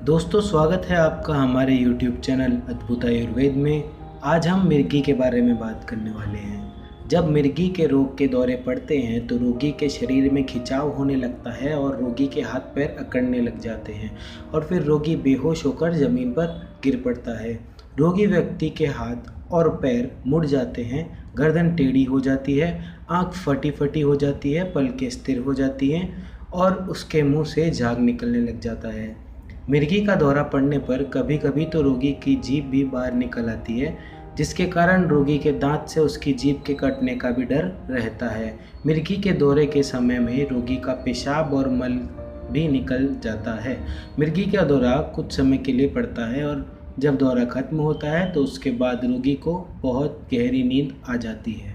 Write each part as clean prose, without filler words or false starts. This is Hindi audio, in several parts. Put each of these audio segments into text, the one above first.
दोस्तों, स्वागत है आपका हमारे YouTube चैनल अद्भुत आयुर्वेद में। आज हम मिर्गी के बारे में बात करने वाले हैं। जब मिर्गी के रोग के दौरे पड़ते हैं तो रोगी के शरीर में खिंचाव होने लगता है और रोगी के हाथ पैर अकड़ने लग जाते हैं और फिर रोगी बेहोश होकर ज़मीन पर गिर पड़ता है। रोगी व्यक्ति के हाथ और पैर मुड़ जाते हैं, गर्दन टेढ़ी हो जाती है, आँख फटी फटी हो जाती है, पलकें स्थिर हो जाती हैं और उसके मुंह से झाग निकलने लग जाता है। मिर्गी का दौरा पड़ने पर कभी कभी तो रोगी की जीभ भी बाहर निकल आती है, जिसके कारण रोगी के दांत से उसकी जीभ के कटने का भी डर रहता है। मिर्गी के दौरे के समय में रोगी का पेशाब और मल भी निकल जाता है। मिर्गी का दौरा कुछ समय के लिए पड़ता है और जब दौरा खत्म होता है तो उसके बाद रोगी को बहुत गहरी नींद आ जाती है।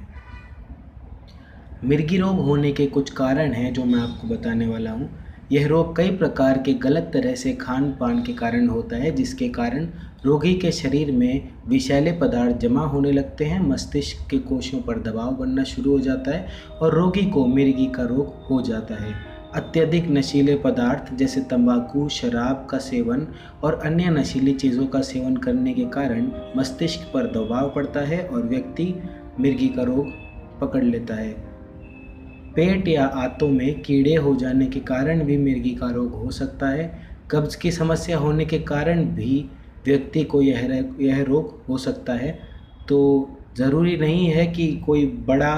मिर्गी रोग होने के कुछ कारण हैं जो मैं आपको बताने वाला हूँ। यह रोग कई प्रकार के गलत तरह से खान पान के कारण होता है, जिसके कारण रोगी के शरीर में विषैले पदार्थ जमा होने लगते हैं, मस्तिष्क के कोशों पर दबाव बनना शुरू हो जाता है और रोगी को मिर्गी का रोग हो जाता है। अत्यधिक नशीले पदार्थ जैसे तंबाकू, शराब का सेवन और अन्य नशीली चीज़ों का सेवन करने के कारण मस्तिष्क पर दबाव पड़ता है और व्यक्ति मिर्गी का रोग पकड़ लेता है। पेट या आंतों में कीड़े हो जाने के कारण भी मिर्गी का रोग हो सकता है। कब्ज की समस्या होने के कारण भी व्यक्ति को यह रोग हो सकता है। तो ज़रूरी नहीं है कि कोई बड़ा,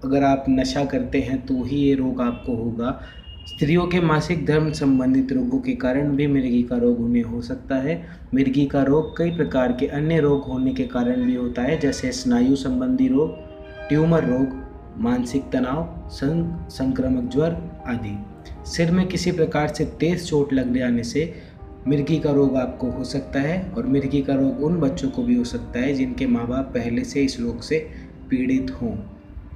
अगर आप नशा करते हैं तो ही ये रोग आपको होगा। स्त्रियों के मासिक धर्म संबंधित रोगों के कारण भी मिर्गी का रोग उन्हें हो सकता है। मिर्गी का रोग कई प्रकार के अन्य रोग होने के कारण भी होता है, जैसे स्नायु संबंधी रोग, ट्यूमर रोग, मानसिक तनाव, संक्रामक ज्वर आदि। सिर में किसी प्रकार से तेज चोट लग जाने से मिर्गी का रोग आपको हो सकता है और मिर्गी का रोग उन बच्चों को भी हो सकता है जिनके माँ बाप पहले से इस रोग से पीड़ित हों।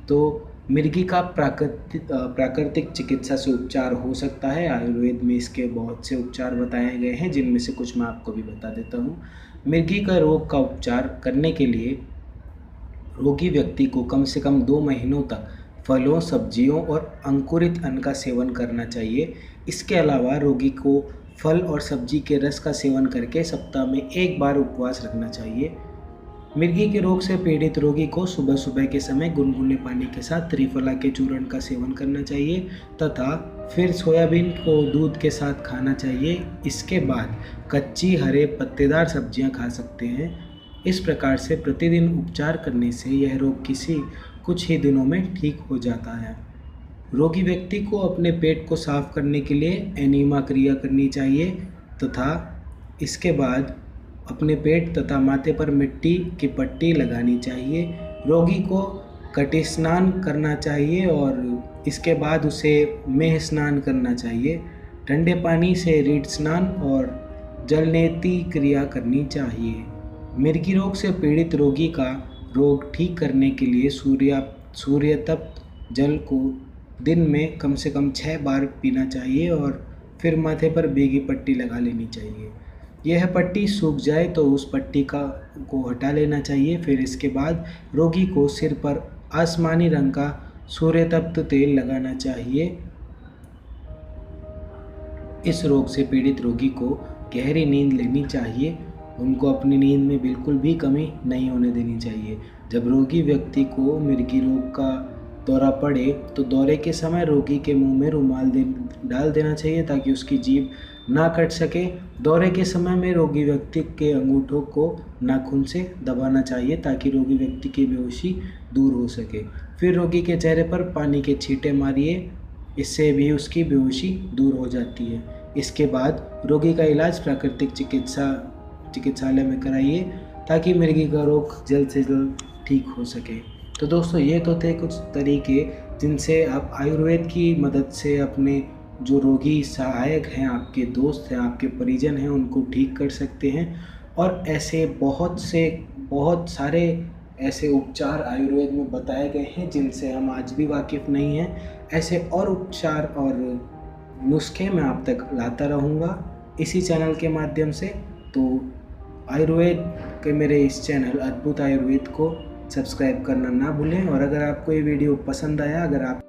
तो मिर्गी का प्राकृतिक चिकित्सा से उपचार हो सकता है। आयुर्वेद में इसके बहुत से उपचार बताए गए हैं, जिनमें से कुछ मैं आपको भी बता देता हूँ। मिर्गी का रोग का उपचार करने के लिए रोगी व्यक्ति को कम से कम 2 महीनों तक फलों, सब्जियों और अंकुरित अन्न का सेवन करना चाहिए। इसके अलावा रोगी को फल और सब्जी के रस का सेवन करके सप्ताह में 1 बार उपवास रखना चाहिए। मिर्गी के रोग से पीड़ित रोगी को सुबह सुबह के समय गुनगुने पानी के साथ त्रिफला के चूर्ण का सेवन करना चाहिए तथा फिर सोयाबीन को दूध के साथ खाना चाहिए। इसके बाद कच्ची हरे पत्तेदार सब्जियां खा सकते हैं। इस प्रकार से प्रतिदिन उपचार करने से यह रोग कुछ ही दिनों में ठीक हो जाता है। रोगी व्यक्ति को अपने पेट को साफ करने के लिए एनीमा क्रिया करनी चाहिए तथा इसके बाद अपने पेट तथा माथे पर मिट्टी की पट्टी लगानी चाहिए। रोगी को कटी स्नान करना चाहिए और इसके बाद उसे मेह स्नान करना चाहिए। ठंडे पानी से रीठ स्नान और जलनेती क्रिया करनी चाहिए। मिर्गी रोग से पीड़ित रोगी का रोग ठीक करने के लिए सूर्य तप्त जल को दिन में कम से कम 6 बार पीना चाहिए और फिर माथे पर भीगी पट्टी लगा लेनी चाहिए। यह पट्टी सूख जाए तो उस पट्टी को हटा लेना चाहिए। फिर इसके बाद रोगी को सिर पर आसमानी रंग का सूर्य तप्त तेल लगाना चाहिए। इस रोग से पीड़ित रोगी को गहरी नींद लेनी चाहिए। उनको अपनी नींद में बिल्कुल भी कमी नहीं होने देनी चाहिए। जब रोगी व्यक्ति को मिर्गी रोग का दौरा पड़े तो दौरे के समय रोगी के मुंह में रुमाल डाल देना चाहिए ताकि उसकी जीभ ना कट सके। दौरे के समय में रोगी व्यक्ति के अंगूठों को नाखून से दबाना चाहिए ताकि रोगी व्यक्ति की बेहोशी दूर हो सके। फिर रोगी के चेहरे पर पानी के छींटे मारिए, इससे भी उसकी बेहोशी दूर हो जाती है। इसके बाद रोगी का इलाज प्राकृतिक चिकित्सालय में कराइए ताकि मिर्गी का रोग जल्द से जल्द ठीक हो सके। तो दोस्तों, ये तो थे कुछ तरीके जिनसे आप आयुर्वेद की मदद से अपने जो रोगी सहायक हैं, आपके दोस्त हैं, आपके परिजन हैं, उनको ठीक कर सकते हैं। और ऐसे बहुत सारे ऐसे उपचार आयुर्वेद में बताए गए हैं जिनसे हम आज भी वाकिफ़ नहीं हैं। ऐसे और उपचार और नुस्खे मैं आप तक लाता रहूँगा इसी चैनल के माध्यम से। तो आयुर्वेद के मेरे इस चैनल अद्भुत आयुर्वेद को सब्सक्राइब करना ना भूलें। और अगर आपको ये वीडियो पसंद आया, अगर आप